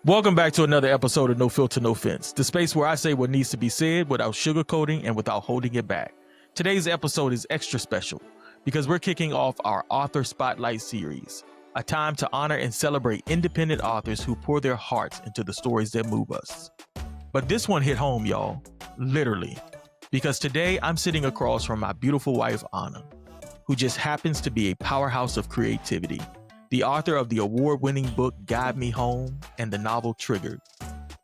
Welcome back to another episode of No Filter, No Fence, the space where I say what needs to be said without sugarcoating and without holding it back. Today's episode is extra special because we're kicking off our Author Spotlight series, a time to honor and celebrate independent authors who pour their hearts into the stories that move us. But this one hit home, y'all, literally, because today I'm sitting across from my beautiful wife, Ana, who just happens to be a powerhouse of creativity, the author of the award-winning book Guide Me Home and the novel Triggered.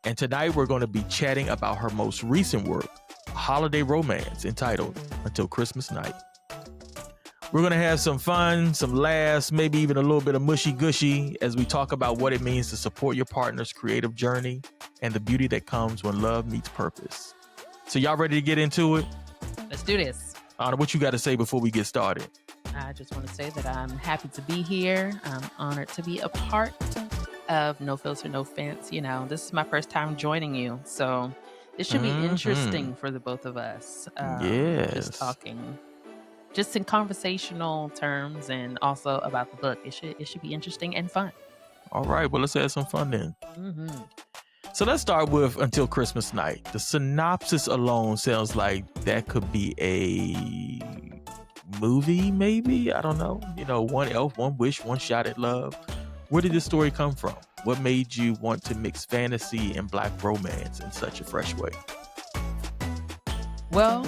And tonight we're going to be chatting about her most recent work, a holiday romance entitled Until Christmas Night. We're going to have some fun, some laughs, maybe even a little bit of mushy-gushy as we talk about what it means to support your partner's creative journey and the beauty that comes when love meets purpose. So y'all ready to get into it? Let's do this. Ana, what you got to say before we get started? I just want to say that I'm happy to be here. I'm honored to be a part of No Filter, No Fence. You know, this is my first time joining you. So this should be interesting for the both of us. Yes. Just talking, just in conversational terms and also about the book. It should be interesting and fun. All right, well, let's have some fun then. Mm-hmm. So let's start with Until Christmas Night. The synopsis alone sounds like that could be a movie, maybe? I don't know. You know, one elf, one wish, one shot at love. Where did this story come from? What made you want to mix fantasy and Black romance in such a fresh way? Well,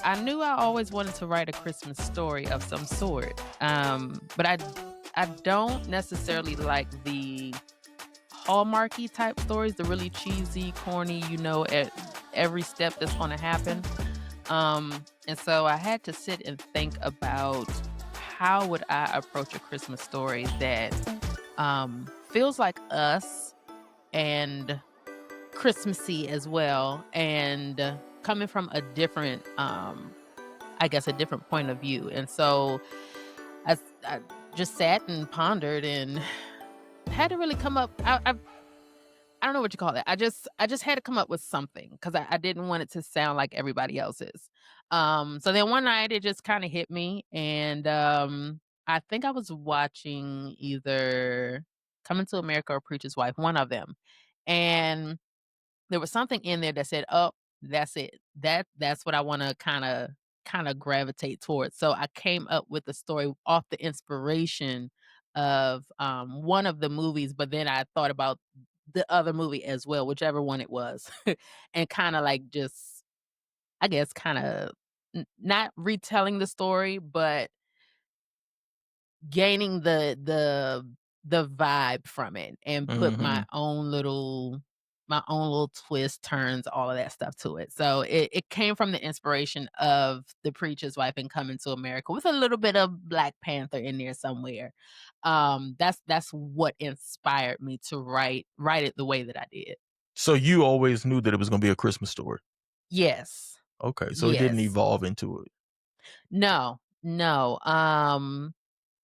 I knew I always wanted to write a Christmas story of some sort. But I don't necessarily like the Hallmarky type stories, the really cheesy, corny, you know, at every step that's going to happen. And so I had to sit and think about how would I approach a Christmas story that feels like us and Christmassy as well, and coming from a different, I guess, a different point of view. And so I just sat and pondered and had to really come up. I don't know what you call it. I just had to come up with something because I didn't want it to sound like everybody else's. So then one night it just kind of hit me, and I think I was watching either Coming to America or Preacher's Wife, one of them, and there was something in there that said, "Oh, that's it. That's what I want to kind of gravitate towards." So I came up with the story off the inspiration of one of the movies, but then I thought about the other movie as well, whichever one it was, and kind of like just, I guess, kind of not retelling the story, but gaining the vibe from it, and put my own little twist, turns, all of that stuff to it. So it came from the inspiration of The Preacher's Wife and Coming to America, with a little bit of Black Panther in there somewhere. That's what inspired me to write it the way that I did. So you always knew that it was going to be a Christmas story? Yes. Okay, so it didn't Yes. evolve into it. No.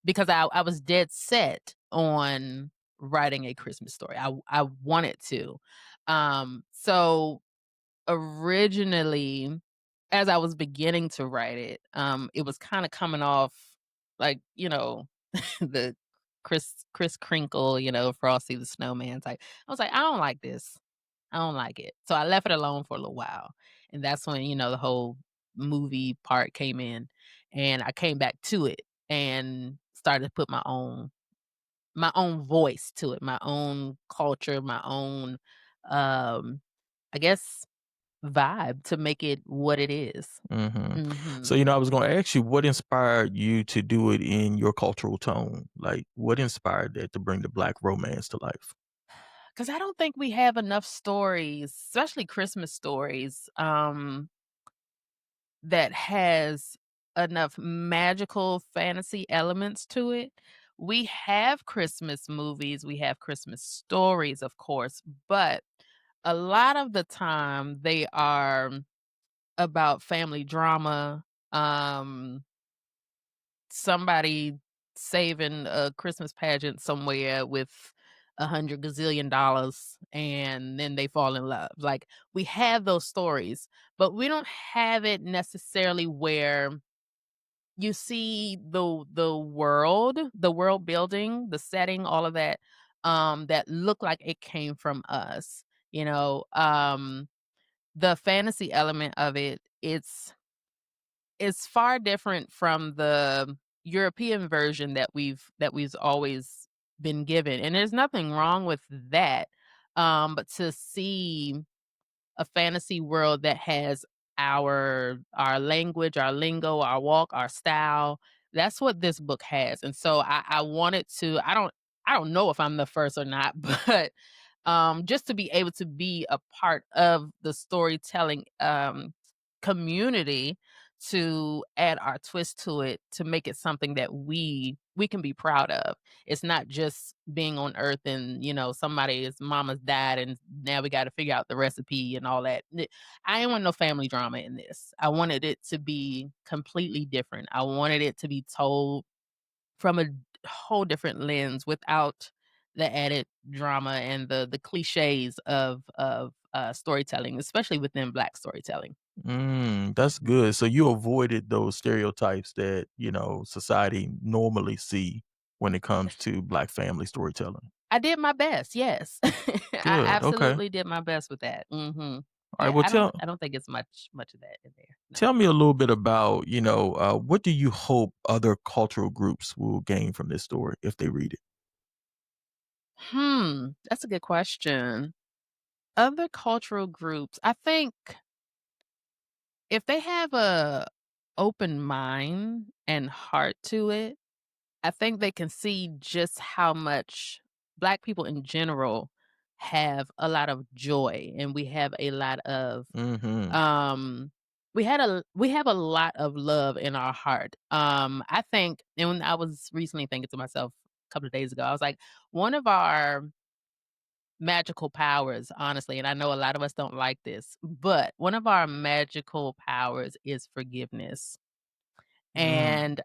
Because I was dead set on writing a Christmas story. I wanted to. So originally, as I was beginning to write it, it was kind of coming off like, you know, the Chris Crinkle, you know, Frosty the Snowman type. I was like, I don't like this. I don't like it. So I left it alone for a little while. And that's when, you know, the whole movie part came in, and I came back to it and started to put my own voice to it, my own culture, my own I guess vibe to make it what it is. So, Mhm. I was going to ask you what inspired you to do it in your cultural tone? Like, what inspired that to bring the Black romance to life? 'Cause I don't think we have enough stories, especially Christmas stories, that has enough magical fantasy elements to it. We have Christmas movies, we have Christmas stories, of course, but a lot of the time they are about family drama, um, somebody saving a Christmas pageant somewhere with 100 gazillion dollars, and then they fall in love. Like, we have those stories, but we don't have it necessarily where you see the world building, the setting, all of that, that look like it came from us. You know, the fantasy element of it's far different from the European version that we've always been given, and there's nothing wrong with that. But to see a fantasy world that has our language, our lingo, our walk, our style. That's what this book has. And so I wanted to I don't know if I'm the first or not, but just to be able to be a part of the storytelling community to add our twist to it to make it something that we can be proud of. It's not just being on earth and, somebody's mama's died and now we got to figure out the recipe and all that. I didn't want no family drama in this. I wanted it to be completely different. I wanted it to be told from a whole different lens without the added drama and the cliches of storytelling, especially within Black storytelling. That's good. So you avoided those stereotypes that, society normally see when it comes to Black family storytelling. I did my best, yes. I Good. Okay. absolutely did my best with that. Mhm. All right. Yeah, Well, I don't tell I don't think it's much of that in there, no. tell me a little bit about, what do you hope other cultural groups will gain from this story if they read it? That's a good question. Other cultural groups, I think if they have a open mind and heart to it, I think they can see just how much Black people in general have a lot of joy, and we have a lot of, Mm-hmm. um we have a lot of love in our heart. I think and when I was recently thinking to myself a couple of days ago, I was like, one of our magical powers, honestly, and I know a lot of us don't like this, but one of our magical powers is forgiveness. Mm. And,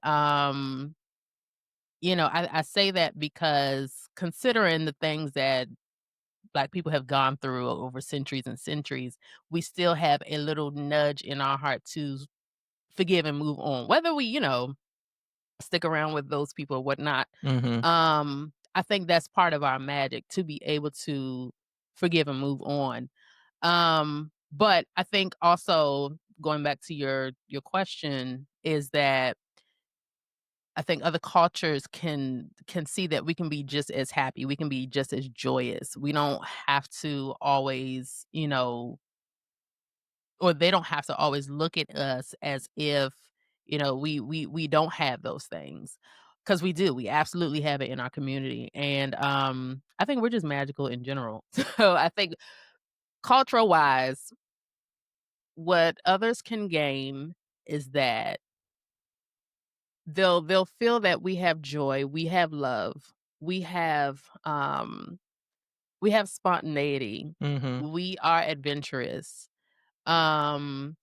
I say that because considering the things that Black people have gone through over centuries and centuries, we still have a little nudge in our heart to forgive and move on. Whether we, stick around with those people or whatnot, Mm-hmm. I think that's part of our magic to be able to forgive and move on. But I think also going back to your question is that I think other cultures can see that we can be just as happy, we can be just as joyous. We don't have to always, or they don't have to always look at us as if, we don't have those things. Cause we do. We absolutely have it in our community. And I think we're just magical in general. So I think cultural wise, what others can gain is that they'll feel that we have joy, we have love, we have spontaneity, Mm-hmm. we are adventurous. Um,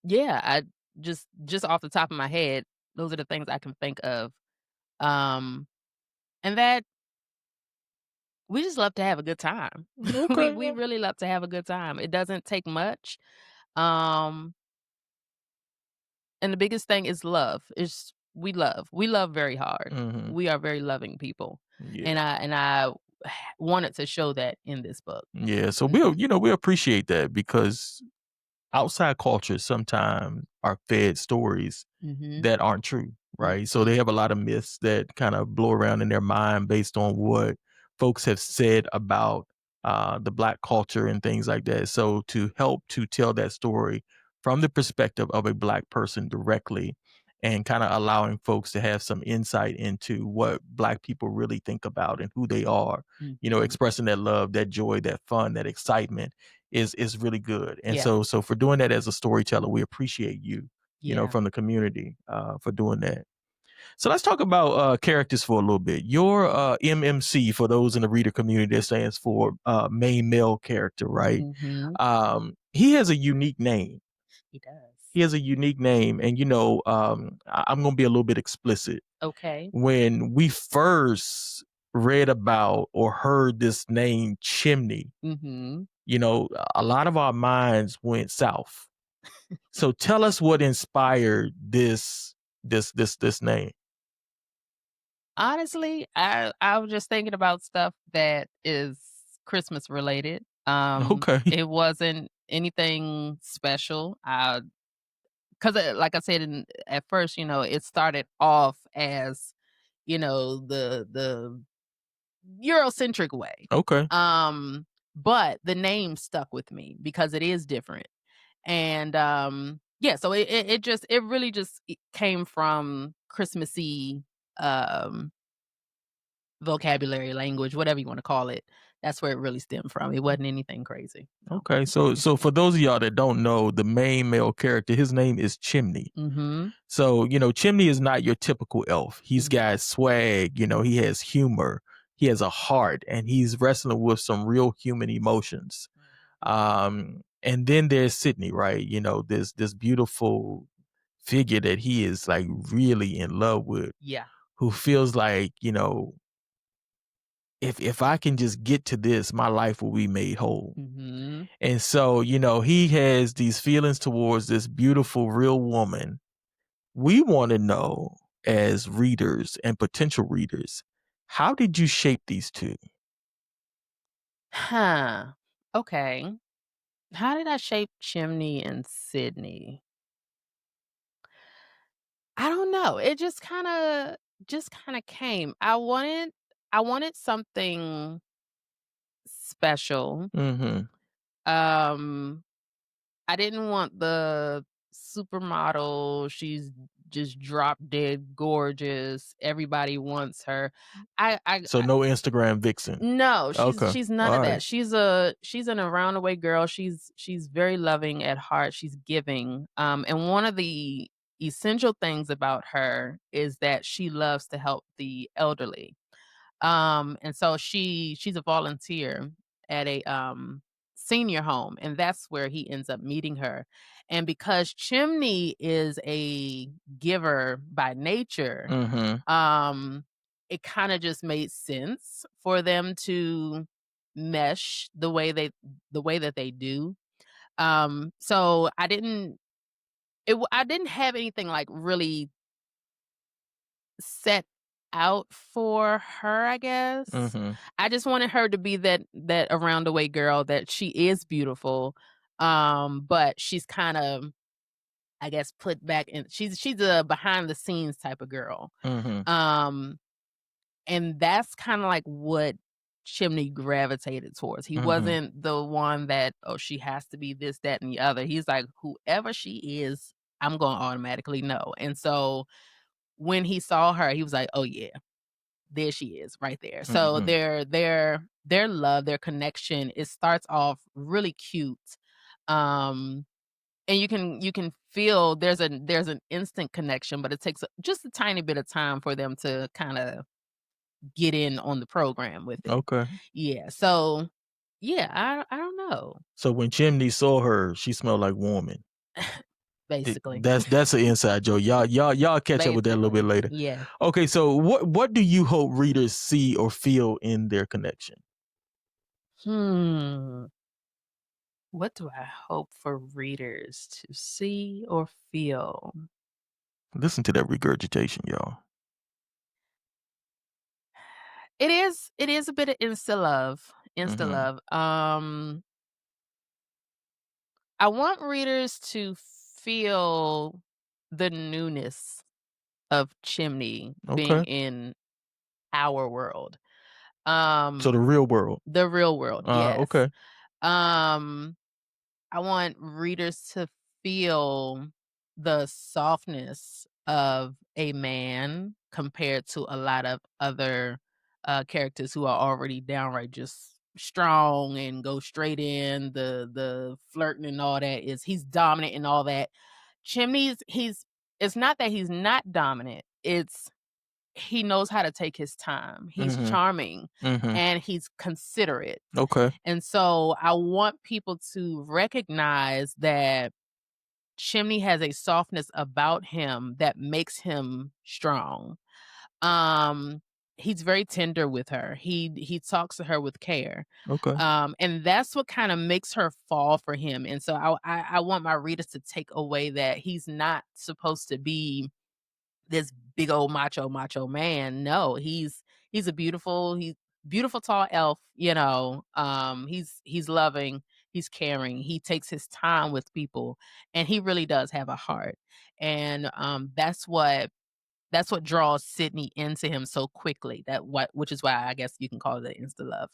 yeah, I just off the top of my head, those are the things I can think of. Um, and that we just love to have a good time. we Okay. we really love to have a good time. It doesn't take much. Um, and the biggest thing is love. It's we love. We love very hard. Mm-hmm. We are very loving people. Yeah. And I wanted to show that in this book. Yeah. So Mhm. we appreciate that because outside cultures sometimes are fed stories Mhm. that aren't true, right? So they Mhm. have a lot of myths that kind of blow around in their mind based on what folks have said about the Black culture and things like that. So to help to tell that story from the perspective of a Black person directly and kind of allowing folks to have some insight into what Black people really think about and who they are, Mhm. expressing that love, that joy, that fun, that excitement is really good. And Yeah. so for doing that as a storyteller, we appreciate you, Yeah. from the community, for doing that. So let's talk about characters for a little bit. Your MMC, for those in the reader community, that stands for main male character, right? Mhm. He has a unique name. He does. He has a unique name, and I'm going to be a little bit explicit. Okay. When we first read about or heard this name, Chimney, Mhm. a lot of our minds went south. So tell us what inspired this name. Honestly, I was just thinking about stuff that is Christmas related. Okay. It wasn't anything special. 'Cause, like I said at first, it started off as, the Eurocentric way. Okay. But the name stuck with me because it is different. And, yeah, so it really just came from Christmassy, um, vocabulary, language, whatever you wanna call it. That's where it really stemmed from. It wasn't anything crazy, no. Okay. So for those of y'all that don't know, the main male character, his name is Chimney. Mhm. So, Chimney is not your typical elf. He's Mhm. got swag, he has humor, he has a heart, and he's wrestling with some real human emotions. And then there's Sydney, right? This beautiful figure that he is like really in love with, Yeah. who feels like, if I can just get to this, my life will be made whole. Mhm. And so, he has these feelings towards this beautiful real woman. We want to know, as readers and potential readers, how did you shape these two? Huh. Okay. How did I shape Chimney and Sydney? I don't know. It just kinda came. I wanted something special. Mm-hmm. Um, I didn't want the supermodel, she's just drop dead gorgeous, everybody wants her. So no Instagram vixen. No, she's Okay. she's none All of right. that. She's an around the way girl. She's very loving at heart. She's giving. And one of the essential things about her is that she loves to help the elderly. And so she's a volunteer at a senior home, and that's where he ends up meeting her. And because Chimney is a giver by nature, Mm-hmm. um, it kinda just made sense for them to mesh the way that they do. So I didn't have anything, like, really set out for her, I guess. Mm-hmm. I just wanted her to be that around the way girl, that she is beautiful, but she's kind of, I guess, put back in she's a behind the scenes type of girl. Mm-hmm. Um And that's kinda like what Chimney gravitated towards. He Mm-hmm. wasn't the one that, "Oh, she has to be this, that, and the other." He's like, "Whoever she is, I'm gonna automatically know." And so, when he saw her, he was like, "Oh, yeah, there she is right there." So Mm-hmm. their love, their connection, it starts off really cute. Um, and you can feel there's an instant connection, but it takes just a tiny bit of time for them to kinda get in on the program with it. Okay. Yeah, so yeah, I don't know, So when Chimney saw her, she smelled like woman. basically. That's an inside joke. Y'all catch up with that a little bit Basically, later. yeah. Okay, so what do you hope readers see or feel in their connection? Hmm, what do I hope for readers to see or feel? Listen to that regurgitation, y'all. It is a bit of Insta Mm-hmm. love. I want readers to feel the newness of Chimney being Okay. in our world. So the Um, real world. the real world, yes. Okay. Um, I want readers to feel the softness of a man compared to a lot of other, characters who are already downright just strong and go straight in. The flirting and all that is he's dominant and all that. Chimney's he's it's not that he's not dominant, it's he knows how to take his time. He's Mhm. charming Mhm. and he's considerate. Okay. And so I want people to recognize that Chimney has a softness about him that makes him strong. Um, he's very tender with her. He talks to her with care. Okay. And that's what kind of makes her fall for him. And so I want my readers to take away that he's not supposed to be this big old macho man. No, he's a beautiful tall elf, he's loving, he's caring, he takes his time with people, and he really does have a heart. And that's what draws Sydney into him so quickly. Which is why I guess you can call it insta love.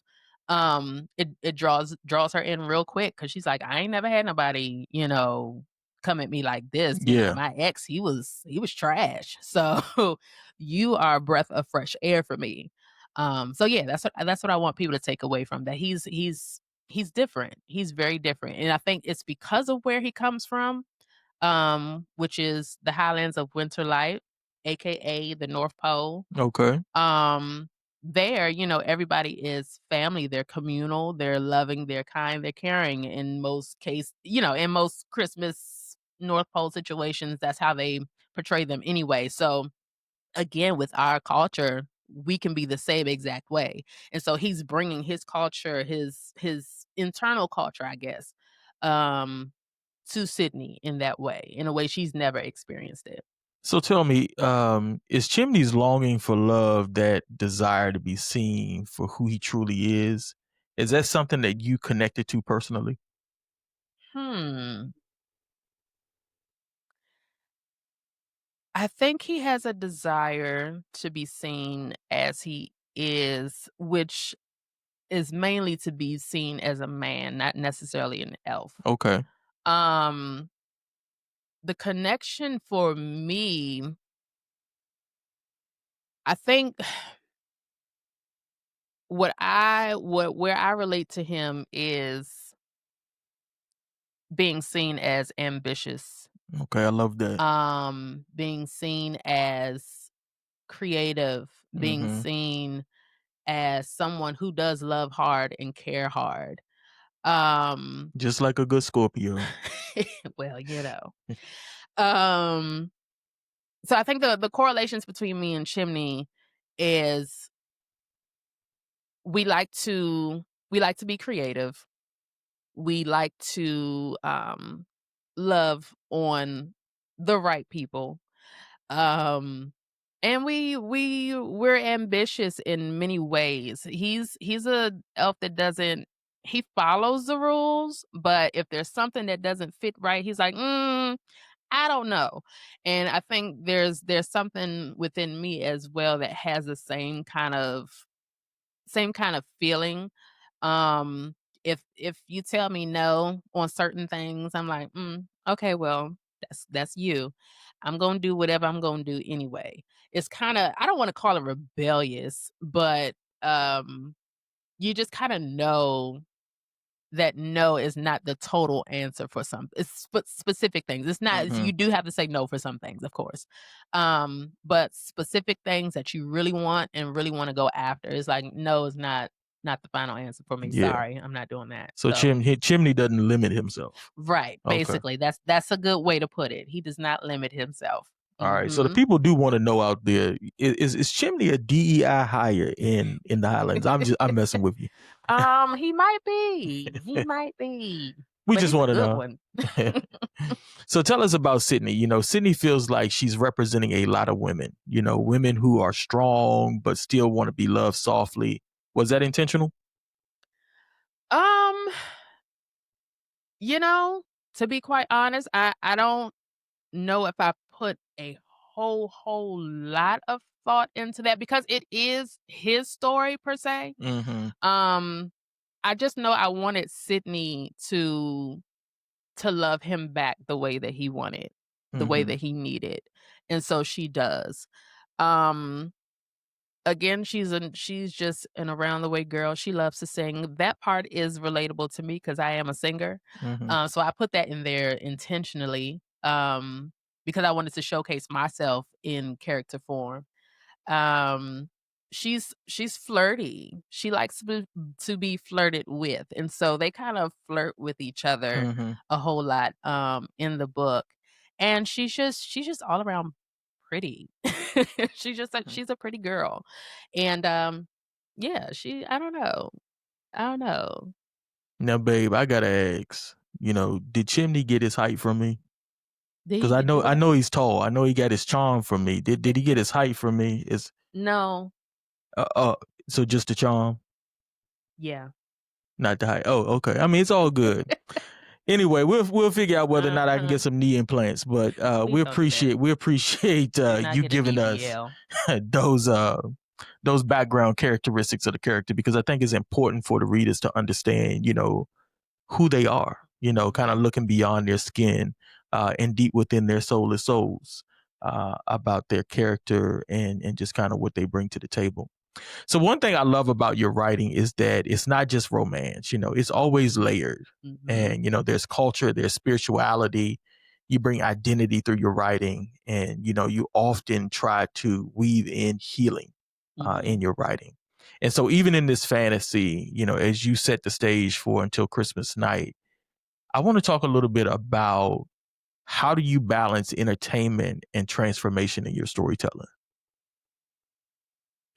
It draws her in real quick because she's like, I ain't never had nobody, come at me like this. Yeah. My ex, he was trash. So you are a breath of fresh air for me. So yeah, that's what I want people to take away from that. He's different. He's very different. And I think it's because of where he comes from, which is the Highlands of Winterlight, AKA the North Pole. Okay. There, everybody is family. They're communal, they're loving, they're kind, they're caring. In most Christmas North Pole situations, that's how they portray them anyway. So again, with our culture, we can be the same exact way. And so he's bringing his culture, his internal culture, I guess, um, to Sydney in that way, in a way she's never experienced it. So tell me, is Chimney's longing for love, that desire to be seen for who he truly is that something that you connected to personally? Hmm. I think he has a desire to be seen as he is, which is mainly to be seen as a man, not necessarily an elf. Okay. Um, the connection for me, I think where I relate to him is being seen as ambitious, Okay, I love that. being seen as creative, being Mhm. seen as someone who does love hard and care hard. Um, Just like a good Scorpio. well, Um, so I think the correlations between me and Chimney is we like to we like to be creative. We like to love on the right people. Um and we're ambitious in many ways. He's a elf that doesn't he follows the rules, but if there's something that doesn't fit right, he's like, I don't know. And I think there's something within me as well that has the same kind of feeling. Um, if you tell me no on certain things, I'm like, okay, well, that's you. I'm gonna do whatever I'm gonna do anyway. It's kind of I don't want to call it rebellious, but um, you just kind of know that no is not the total answer for some it's specific things. It's not you Mhm. do have to say no for some things, of course. But specific things that you really want and really want to go after, it's like no is not the final answer for me. Yeah. Sorry, I'm not doing that. So So Chimney doesn't limit himself. right, Okay. basically that's a good way to put it. He does not limit himself. All right. So the Mhm. people do want to know out there, is Chimney a DEI hire in the Highlands? I'm messing with you. He might be. He might be. We But just he's a want to good know. one. So tell us about Sydney. Sydney feels like she's representing a lot of women, women who are strong but still want to be loved softly. Was that intentional? Um You know, to be quite honest, I don't know if I put a whole lot of thought into that because it is his story per se. Mhm. Um, I just know I wanted Sydney to love him back the way that he wanted, the way Mhm. that he needed, and so she does. Um, Again, she's just an around the way girl. She loves to sing. That part is relatable to me because I am a singer. Mhm. So I put that in there intentionally, because I wanted to showcase myself in character form. Um, she's flirty. She likes to be flirted with, and so they kind of flirt with each other Mhm. a whole lot, in the book. And she's just all around pretty. She's a pretty girl, and yeah, I don't know, I don't know. Now, babe, I gotta ask. Did Chimney get his height from me? Did Because he I know do I it? know he's tall. I know he got his charm from me. Did he get his height from me? Is No. uh, uh so just the charm, Yeah. not the height. Oh, okay. I mean, it's all good. Anyway, we'll figure out whether or not I can Uh-huh. get some knee implants. But Please don't do that. we appreciate Do not you get a giving us BBL. those those background characteristics of the character, because I think it's important for the readers to understand, who they are, kind of Mhm. looking beyond their skin and deep within their soulless souls about their character and just kind of what they bring to the table. So one thing I love about your writing is that it's not just romance, it's always layered. Mhm. And, there's culture, there's spirituality. You bring identity through your writing, and, you often try to weave in healing in Mhm. your writing. And so even in this fantasy, as you set the stage for Until Christmas Night, I want to talk a little bit about how do you balance entertainment and transformation in your storytelling?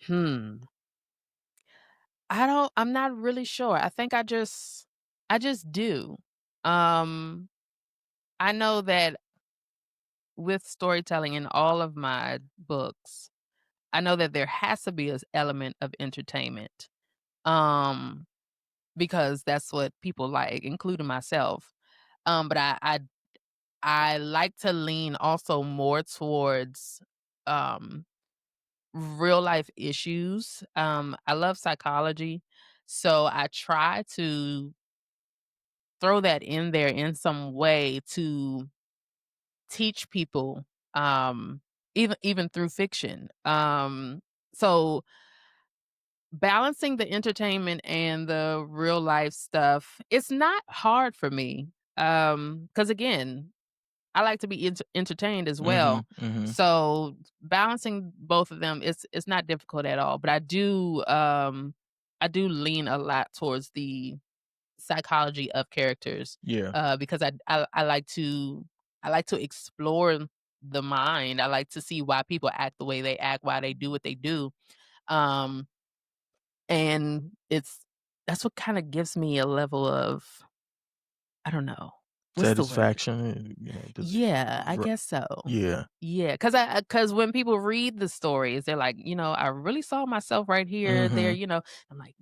Hmm. I'm not really sure. I think I just do. Um, I know that with storytelling in all of my books, I know that there has to be an element of entertainment. Um, because that's what people like, including myself. But I like to lean also more towards um real life issues. I love psychology, so I try to throw that in there in some way to teach people, even through fiction. So balancing the entertainment and the real life stuff, it's not hard for me. Because again, I like to be entertained as Mm-hmm. well. Mm-hmm. So balancing both of them, it's not difficult at all. But I do lean a lot towards the psychology of characters, Yeah. because I like to explore the mind. I like to see why people act the way they act, why they do what they do. Um, and that's what kind of gives me a level of, I don't know, what's the word? Satisfaction, Yeah, I guess so. yeah. Yeah, because when people read the stories, they're like, I really saw myself right here, there, Mm-hmm. I'm like,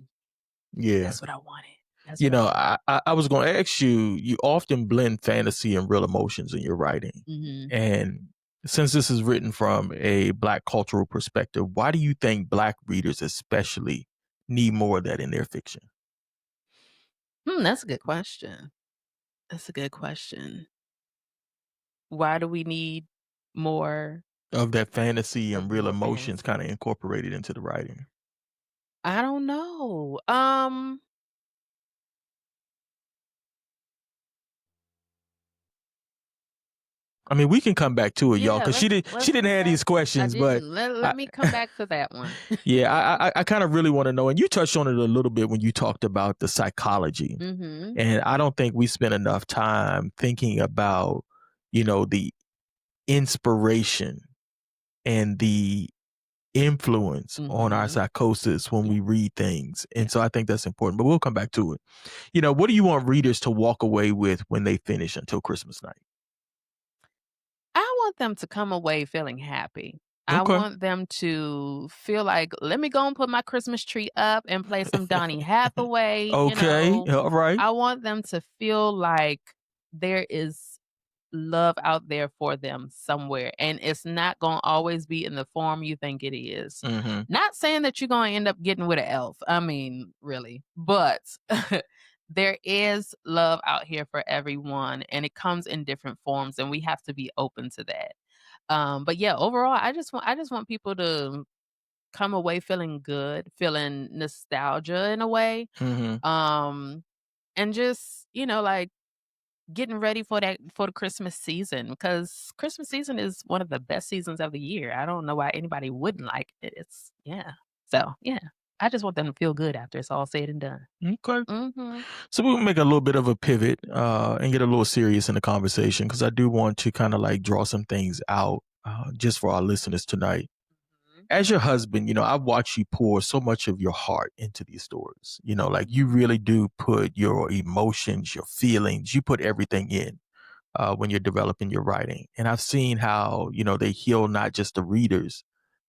Yeah. that's what I wanted. That's what I wanted. I was going to ask you, you often blend fantasy and real emotions in your writing. Mhm. And since this is written from a Black cultural perspective, why do you think Black readers especially need more of that in their fiction? That's a good question. That's a good question. Why do we need more Of that fantasy of and real more emotions kind of fantasy? incorporated into the writing. I don't know. I mean, we can come back to it, y'all, Yeah, because she let's didn't come have back. these I questions, but didn't. Let I, let me come back to that one. yeah, I kind of really want to know, and you touched on it a little bit when you talked about the psychology, Mhm. and I don't think we spent enough time thinking about, the inspiration and the influence on our Mhm. psychosis when Yeah. we read things, Yeah. and so I think that's important. But we'll come back to it. What do you want readers to walk away with when they finish Until Christmas Night? I want them to come away feeling happy. I Okay. want them to feel like, "Let me go and put my Christmas tree up and play some Donny Hathaway," Okay. All right. I want them to feel like there is love out there for them somewhere, and it's not gonna always be in the form you think it is. Mm-hmm. Not saying that you're gonna end up getting with an elf, I mean, really, but there is love out here for everyone, and it comes in different forms, and we have to be open to that. But yeah, overall, I just want people to come away feeling good, feeling nostalgia in a way, Mm-hmm. um, and just, like, getting ready for the Christmas season, because Christmas season is one of the best seasons of the year. I don't know why anybody wouldn't like it. It's yeah. So, yeah. I just want them to feel good after it's all said and done. Okay. Mhm. So we'll make a little bit of a pivot and get a little serious in the conversation, because I do want to kind of like draw some things out just for our listeners tonight. Mhm. As your husband, I've watched you pour so much of your heart into these stories. Like Mhm. you really do put your emotions, your feelings, you put everything in. when you're developing your writing. And I've seen how, they heal not just the readers,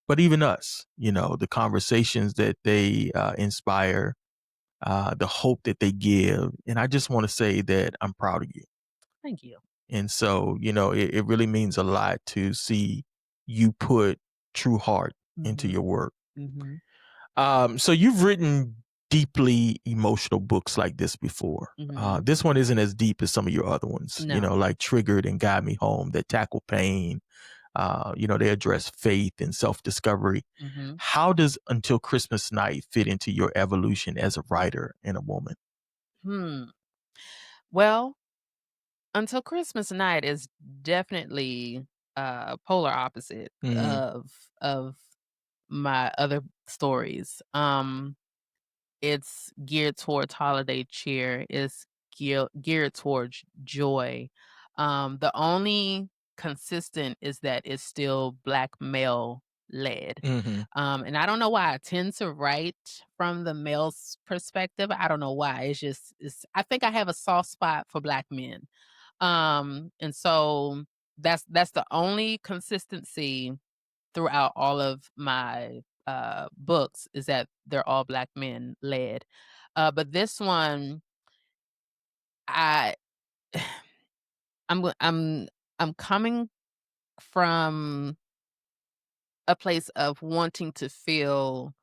but even us, the conversations that they inspire, the hope that they give. And I just want to say that I'm proud of you. Thank you. And so, it really means a lot to see you put true heart into Mhm. your work. Mhm. So you've written deeply emotional books like this before. Mhm. This one isn't as deep as some of your other ones, No. like Triggered and Guide Me Home, that tackle pain. They address faith and self-discovery. Mhm. How does Until Christmas Night fit into your evolution as a writer and a woman? Hmm. Well, Until Christmas Night is definitely polar opposite Hmm. of my other stories. It's geared towards holiday cheer. It's geared towards joy. The only consistent is that it's still Black male led. Hmm. And I don't know why I tend to write from the male's perspective. I don't know why. I think I have a soft spot for Black men. And so that's the only consistency throughout all of my books, is that they're all Black men led. But this one, I I'm go- I'm coming from a place of wanting to feel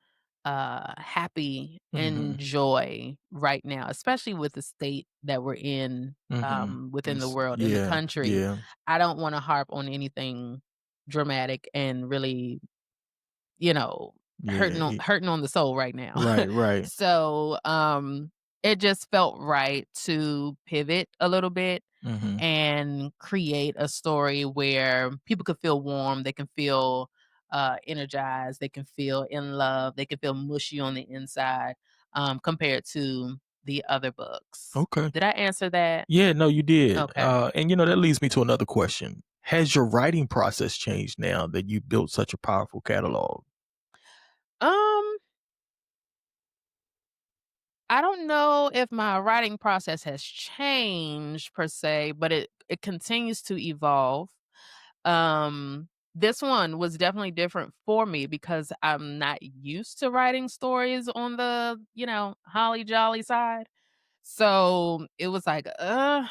happy Hmm. and joy right now, especially with the state that we're in, Hmm. within the world, in the Yeah. country. Yeah. I don't want to harp on anything dramatic and really, you know, Yeah. hurting on the soul right now. Right. Right. So, it just felt right to pivot a little bit Hmm. and create a story where people could feel warm, they can feel energized, they can feel in love, they can feel mushy on the inside, compared to the other books. Okay. Did I answer that? Yeah, no, you did. Okay. And that leads me to another question. Has your writing process changed now that you built such a powerful catalog? Um, I don't know if my writing process has changed per se, but it continues to evolve. This one was definitely different for me because I'm not used to writing stories on the, holly jolly side. So it was like, I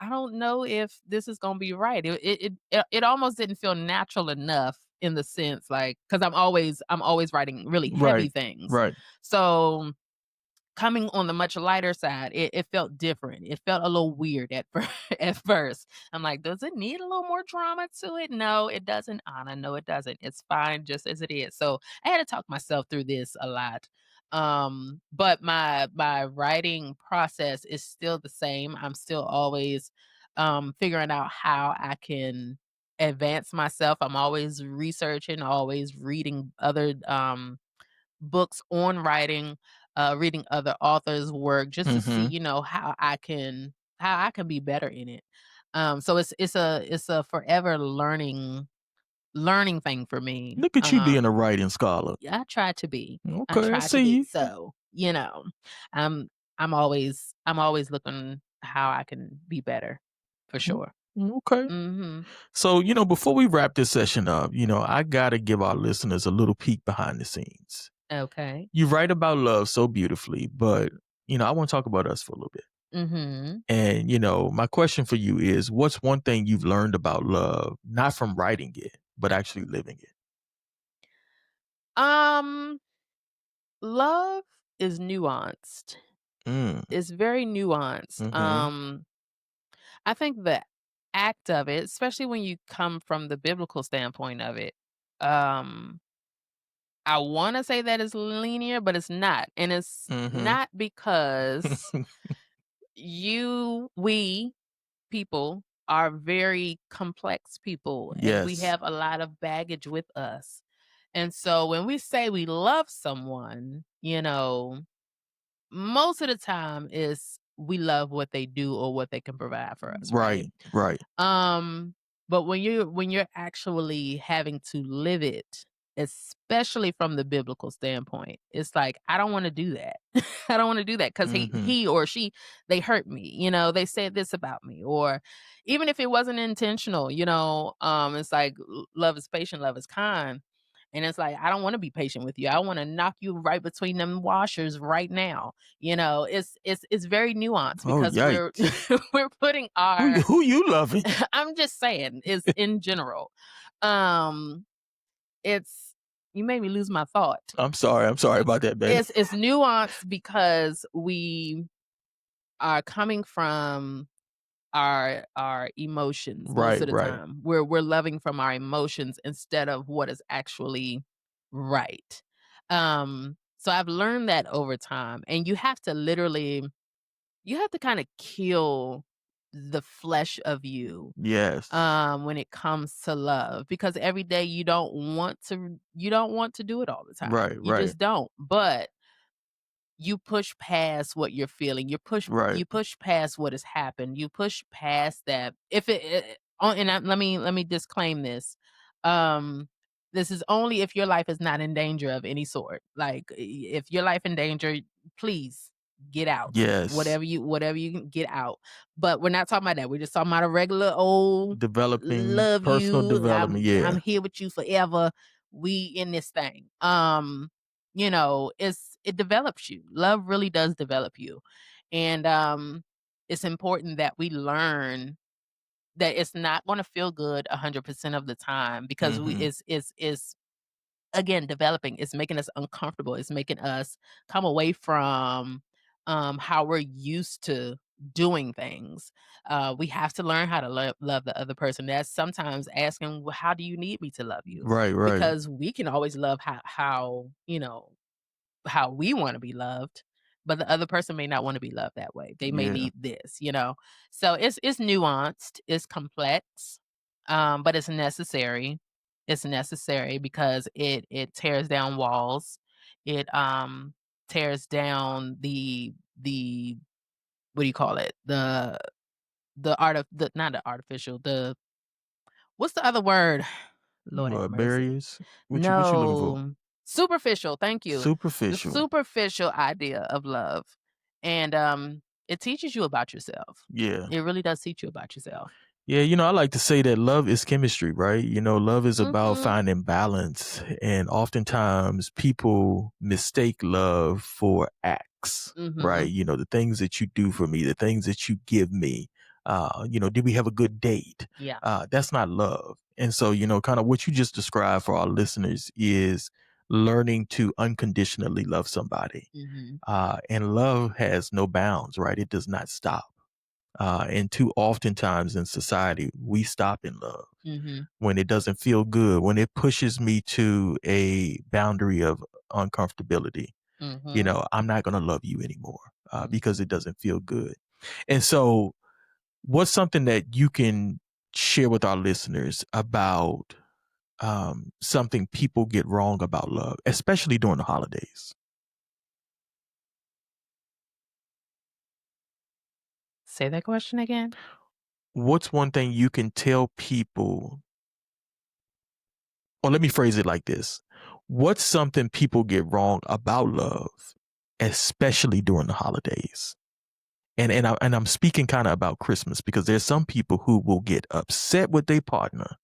don't know if this is gonna be right. It almost didn't feel natural enough, in the sense, like, because I'm always writing really heavy Right. things. Right. So coming on the much lighter side, it felt different. It felt a little weird at at first. I'm like, "Does it need a little more drama to it?" "No, it doesn't, Anna. No, it doesn't. It's fine just as it is." So, I had to talk myself through this a lot. But my writing process is still the same. I'm still always, figuring out how I can advance myself. I'm always researching, always reading other, books on writing, reading other authors' work, just to see, Mhm. how I can be better in it. So it's a forever learning thing for me. Look at you being a writing scholar. Yeah, I try to be. I Okay, I try to see be. you. So, I'm I'm always looking how I can be better, for Mm, sure. okay. Mhm. So, before we wrap this session up, I gotta give our listeners a little peek behind the scenes. Okay. You write about love so beautifully, but, I wanna talk about us for a little bit. Mhm. And, my question for you is, what's one thing you've learned about love, not from writing it, but actually living it? Um, Love is nuanced. Mm. It's very nuanced. Mhm. I think the act of it, especially when you come from the biblical standpoint of it, um, I wanna say that it's linear, but it's not. And it's Mhm. not because we people are very complex people, and we Yes. have a lot of baggage with us. And so when we say we love someone, most of the time is we love what they do or what they can provide for us, right? Right, right. Um, but when you're actually having to live it, especially from the biblical standpoint. It's like, I don't wanna do that. I don't wanna do that because Mhm. he or she, they hurt me, they said this about me, or even if it wasn't intentional, it's like love is patient, love is kind, and it's like, I don't wanna be patient with you. I wanna knock you right between them washers right now, it's very nuanced Oh, because we're yikes. we're putting Who you our who you loving? I'm just saying, is in general. Um it's you made me lose my thought. I'm sorry about that, baby. It's nuanced because we are coming from our emotions most Right, of the right. time. We're loving from our emotions instead of what is actually right. So I've learned that over time, and you have to kinda kill the flesh of you Yes. when it comes to love, because every day you don't want to do it all the time. Right, You right, just don't. But you push past what you're feeling. right. You push past what has happened. You push past that. If it oh, and let me disclaim this. Um this is only if your life is not in danger of any sort. Like, if your life in danger, please get out. Yes. Whatever you can get out. But we're not talking about that. We're just talking about a regular old Developing love personal you. development, I'm yeah. here with you forever. We in this thing. It develops you. Love really does develop you. And it's important that we learn that it's not going to feel good 100% of the time, because we Mhm. is again developing. It's making us uncomfortable. It's making us come away from how we're used to doing things. We have to learn how to love the other person. That's sometimes asking, well, how do you need me to love you? Right, right. Because we can always love how we wanna be loved, but the other person may not wanna be loved that way. They may Yeah. need this. So it's nuanced, it's complex, but it's necessary. It's necessary because it tears down walls. It tears down the what do you call it? The art of the not the artificial, the what's the other word? Lord have mercy. Barriers? What you looking for? No. Superficial, thank you. The Superficial. superficial idea of love. And, it teaches you about yourself. Yeah. It really does teach you about yourself. Yeah, I like to say that love is chemistry, right? Love is about Mhm, finding balance. And oftentimes people mistake love for acts, right? mhm. The things that you do for me, the things that you give me. Did we have a good date? Yeah. That's not love. And so, kind of what you just described for our listeners is learning to unconditionally love somebody. Mhm, And love has no bounds, right? It does not stop. And too oftentimes in society, we stop in love mhm, when it doesn't feel good, when it pushes me to a boundary of uncomfortability. mhm, I'm not going to love you anymore mm. because it doesn't feel good. And so, what's something that you can share with our listeners about something people get wrong about love, especially during the holidays? Say that question again? What's one thing you can tell people? Or let me phrase it like this. What's something people get wrong about love, especially during the holidays? And I'm speaking kind of about Christmas because there's some people who will get upset with their partner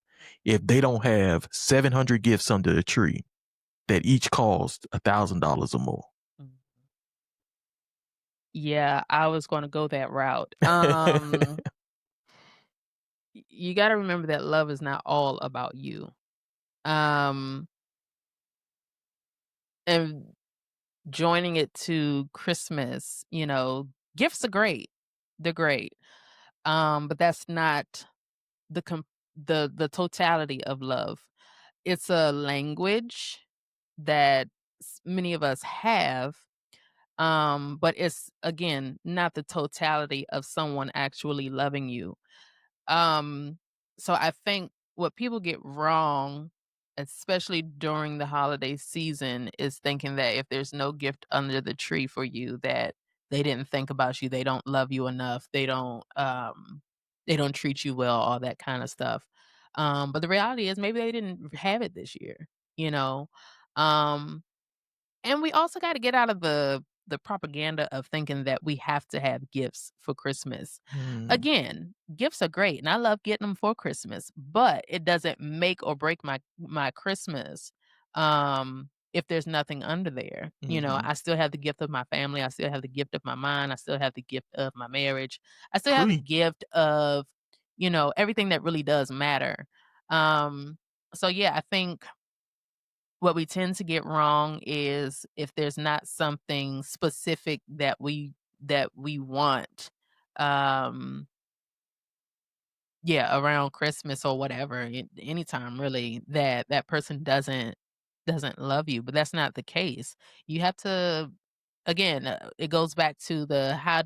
if they don't have 700 gifts under the tree that each cost $1,000 or more. Mm. Yeah, I was gonna go that route. You gotta remember that love is not all about you. Um, and joining it to Christmas, gifts are great. They're great. But that's not the the totality of love. It's a language that many of us have, but it's again not the totality of someone actually loving you. Um, so I think what people get wrong, especially during the holiday season, is thinking that if there's no gift under the tree for you, that they didn't think about you, they don't love you enough, they don't treat you well, all that kind of stuff. But the reality is maybe they didn't have it this year. you know. Um and we also got to get out of the propaganda of thinking that we have to have gifts for Christmas. Mm, Again, gifts are great and I love getting them for Christmas, but it doesn't make or break my Christmas if there's nothing under there. hmm. I still have the gift of my family, I still have the gift of my mind, I still have the gift of my marriage. I still have the Preach. gift of, everything that really does matter. Um so yeah, I think what we tend to get wrong is if there's not something specific that we want, um, yeah, around Christmas or whatever, anytime really that that person doesn't love you, but that's not the case. You have to again, it goes back to the how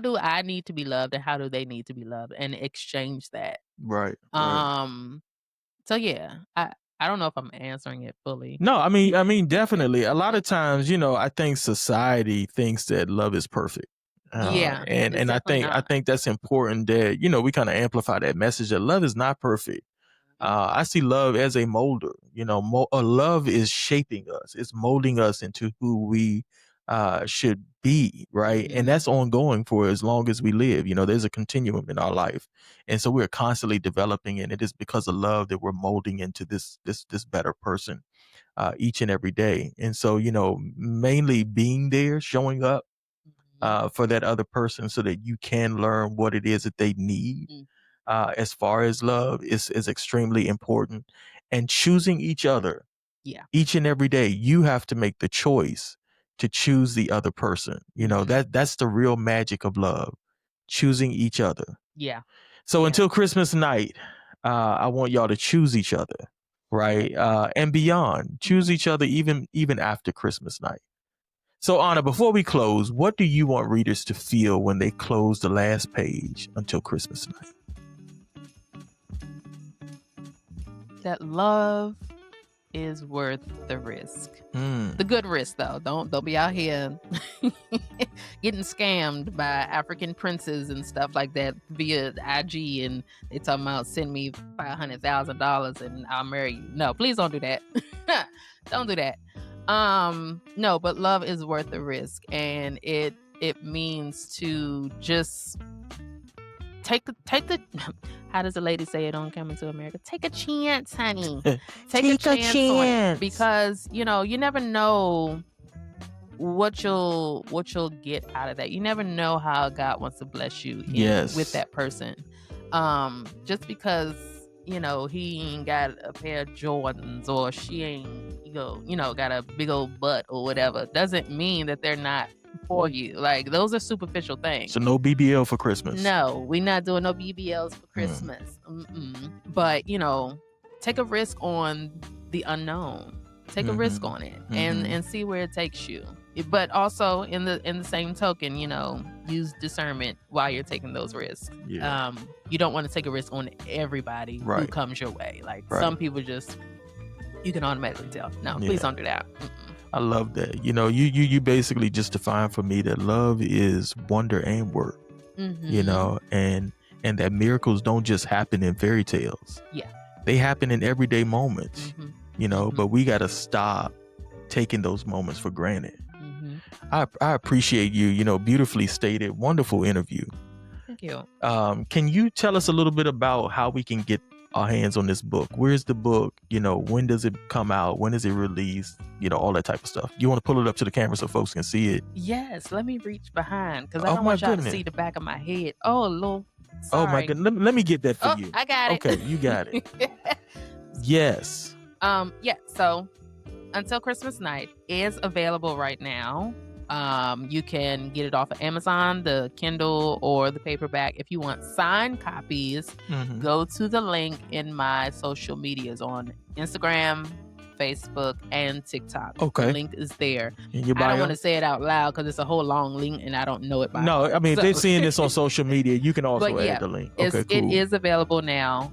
do I need to be loved and how do they need to be loved and exchange that. Right, right. Um So yeah, I don't know if I'm answering it fully. No, I mean, definitely. A lot of times, I think society thinks that love is perfect, Yeah, it's and I definitely think I not. think that's important that we kind of amplify that message that love is not perfect. I see love as a molder. Love is shaping us. It's molding us into who we should be, right? And Mhm, that's ongoing for as long as we live. There's a continuum in our life, and so we're constantly developing, and it is because of love that we're molding into this better person each and every day. And so, mainly being there, showing up mhm, for that other person so that you can learn what it is that they need mm, as far as love is extremely important. And choosing each other yeah, each and every day, you have to make the choice to choose the other person. mhm, That's the real magic of love, choosing each other. yeah, So yeah, until Christmas night, I want y'all to choose each other, right? And beyond, choose each other even after Christmas night. So Anna, before we close, what do you want readers to feel when they close the last page until Christmas night? that love is worth the risk. Mm, The good risk though. Don't be out here getting scammed by African princes and stuff like that via IG and they talking about send me $500,000 and I'll marry you. No, please don't do that. Don't do that. No, but love is worth the risk and it means to just take the how does the lady say it on Coming to America? Take a chance, honey. Take a take a chance on it chance. because you never know what you'll get out of that. You never know how God wants to bless you with Yes. that person. Just because he ain't got a pair of Jordans or she ain't got a big old butt or whatever doesn't mean that they're not for you. Like those are superficial things. So no BBL for Christmas. No, we're not doing no BBLs for Mm. Christmas. But take a risk on the unknown. Take a risk Mhm. on it Mhm. and see where it takes you. But also in the same token, use discernment while you're taking those risks. Yeah. You don't want to take a risk on everybody who Right. comes your way. Like Right. some people just you can automatically tell. No, Yeah. please don't do that. I love that. You basically just define for me that love is wonder and work. Mm-hmm. And that miracles don't just happen in fairy tales. Yeah. They happen in everyday moments. Mm-hmm. But we got to stop taking those moments for granted. Mm-hmm. I appreciate you, beautifully stated, wonderful interview. Thank you. Can you tell us a little bit about how we can get our hands on this book? Where's the book? When does it come out? When is it released? All that type of stuff. You want to pull it up to the camera so folks can see it? Yes, let me reach behind because I Oh don't my want y'all goodness. to see the back of my head. Oh, Lord. Oh my Sorry. goodness. Let me get that for Oh, you. I got it. Okay, you got it. Yes. Yeah, so Until Christmas Night is available right now. You can get it off of Amazon, the Kindle, or the paperback. If you want signed copies, Mhm. go to the link in my social medias on Instagram, Facebook, and TikTok. Okay. The link is there. In your I don't bio? want to say it out loud because it's a whole long link and I don't know it by No, heart. I mean, if So- they're seeing this on social media, you can also But yeah, add the link. It Okay, cool. is available now.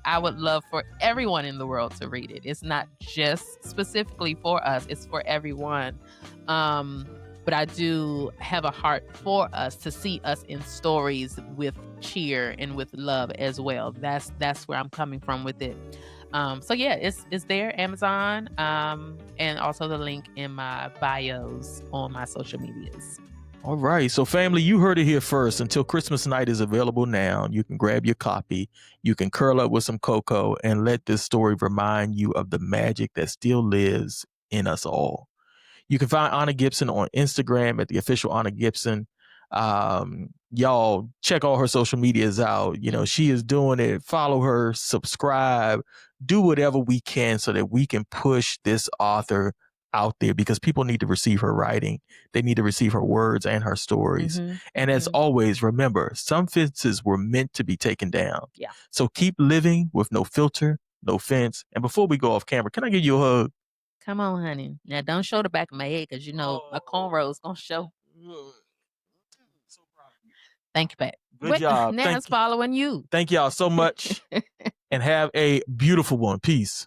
I would love for everyone in the world to read it. It's not just specifically for us, it's for everyone. But I do have a heart for us to see us in stories with cheer and with love as well. That's where I'm coming from with it. So yeah, it's there, Amazon, and also the link in my bios on my social medias. All right. So, family, you heard it here first. Until Christmas night is available now, you can grab your copy. You can curl up with some cocoa and let this story remind you of the magic that still lives in us all. You can find Ana Gibson on Instagram at the official Ana Gibson. Y'all check all her social medias out. You know, she is doing it. Follow her, subscribe, do whatever we can so that we can push this author out there, because people need to receive her writing. They need to receive her words and her stories. And as always, remember, some fences were meant to be taken down. Yeah. So keep living with no filter, no fence. And before we go off camera, can I give you a hug? Come on, honey. Now don't show the back of my head, because you know my cornrows gonna show. So proud of you. Thank you, Pat. Good job. Now it's following you. Thank y'all so much. And have a beautiful one. Peace.